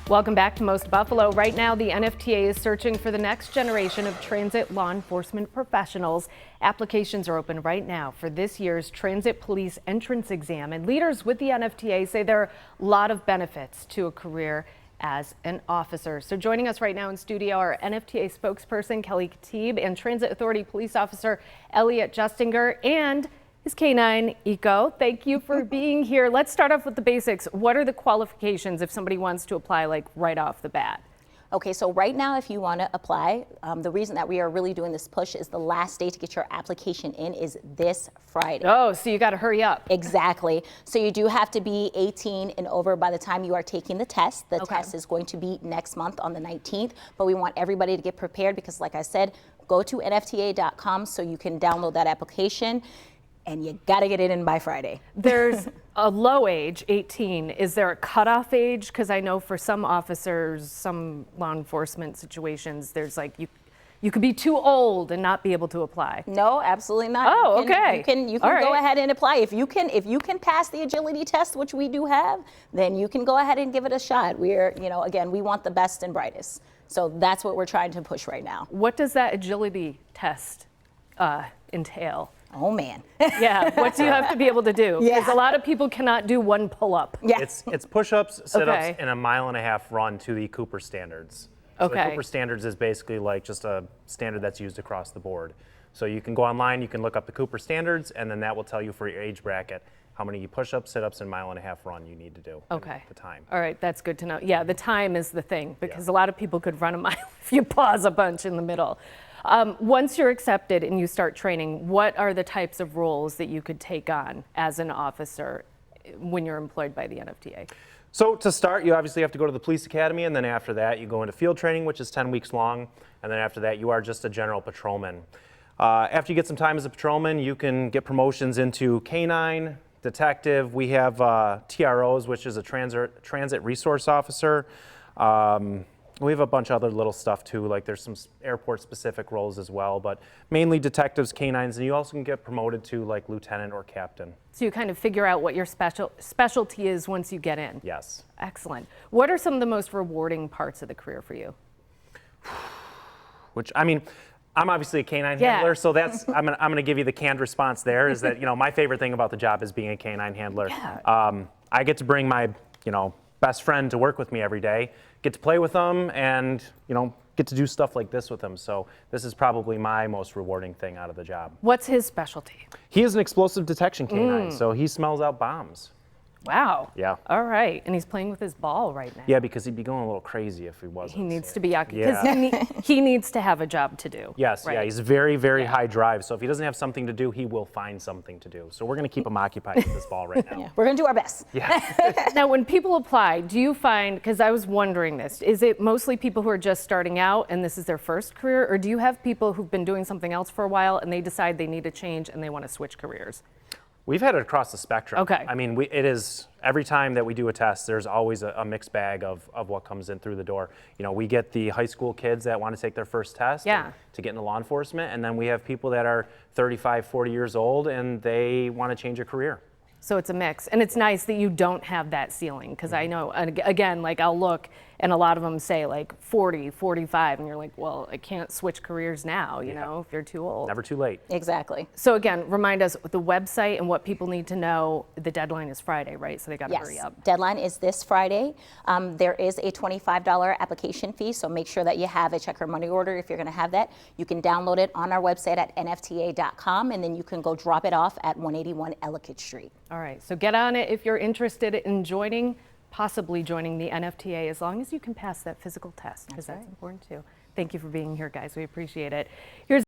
Welcome back to Most Buffalo. Right now, the NFTA is searching for the next generation of transit law enforcement professionals. Applications are open right now for this year's Transit Police entrance exam, and leaders with the NFTA say there are a lot of benefits to a career as an officer. So joining us right now in studio are NFTA spokesperson Kelly Khatib and Transit Authority Police Officer Elliot Justinger and his K9 Eco. Thank you for being here. Let's start off with the basics. What are the qualifications if somebody wants to apply, like right off the bat? Okay, so right now, if you want to apply, the reason that we are really doing this push is the last day to get your application in is this Friday. Oh, so you got to hurry up. Exactly. So you do have to be 18 and over by the time you are taking the test. The test is going to be next month on the 19th, but we want everybody to get prepared because, like I said, go to nfta.com so you can download that application. And you got to get it in by Friday. There's a low age, 18. Is there a cutoff age? Because I know for some officers, some law enforcement situations, there's like you could be too old and not be able to apply. No, absolutely not. Oh, okay. You can go ahead and apply. If you can pass the agility test, which we do have, then you can go ahead and give it a shot. We're, again, we want the best and brightest. So that's what we're trying to push right now. What does that agility test entail? Oh, man. Yeah, what do you have to be able to do? Because Yeah. a lot of people cannot do one pull-up. Yeah. It's push-ups, sit-ups, Okay. and a 1.5 mile run to the Cooper standards. So Okay. the Cooper standards is basically like just a standard that's used across the board. So you can go online, you can look up the Cooper standards, and then that will tell you for your age bracket how many push-ups, sit-ups, and 1.5 mile run you need to do. and Okay. the time. All right, that's good to know. Yeah, the time is the thing because a lot of people could run a mile if you pause a bunch in the middle. Once you're accepted and you start training, what are the types of roles that you could take on as an officer when you're employed by the NFTA? So to start, you obviously have to go to the police academy, and then after that, you go into field training, which is 10 weeks long, and then after that, you are just a general patrolman. After you get some time as a patrolman, you can get promotions into K9, detective. We have TROs, which is a transit resource officer. We have a bunch of other little stuff too, like there's some airport-specific roles as well, but mainly detectives, K9s, and you also can get promoted to like lieutenant or captain. So you kind of figure out what your specialty is once you get in. Yes. Excellent. What are some of the most rewarding parts of the career for you? Which, I mean, I'm obviously a K9 handler, so that's, I'm gonna give you the canned response there, is that, my favorite thing about the job is being a K9 handler. Yeah. I get to bring my, best friend to work with me every day, get to play with them, and, get to do stuff like this with them. So this is probably my most rewarding thing out of the job. What's his specialty? He is an explosive detection K9, so he smells out bombs. Wow. Yeah. All right. And he's playing with his ball right now. Yeah, because he'd be going a little crazy if he wasn't. He needs to be occupied Yeah. because he needs to have a job to do. Yes, right? yeah, he's very, very high drive. So if he doesn't have something to do, he will find something to do. So we're going to keep him occupied with this ball right now. Yeah, we're going to do our best. Yeah. Now, when people apply, do you find, because I was wondering this, is it mostly people who are just starting out and this is their first career, or do you have people who've been doing something else for a while and they decide they need a change and they want to switch careers? We've had it across the spectrum. Okay. I mean, it is, every time that we do a test, there's always a mixed bag of what comes in through the door. We get the high school kids that want to take their first test to get into law enforcement, and then we have people that are 35, 40 years old and they want to change a career. So it's a mix. And it's nice that you don't have that ceiling, because I know, again, like I'll look and a lot of them say like 40, 45, and you're like, well, I can't switch careers now, you know, if you're too old. Never too late. Exactly. So again, remind us the website and what people need to know. The deadline is Friday, right? So they got to hurry up. Deadline is this Friday. There is a $25 application fee, so make sure that you have a check or money order if you're going to have that. You can download it on our website at nfta.com, and then you can go drop it off at 181 Ellicott Street. All right, so get on it if you're interested in possibly joining the NFTA, as long as you can pass that physical test, because that's important too. Thank you for being here, guys. We appreciate it. Here's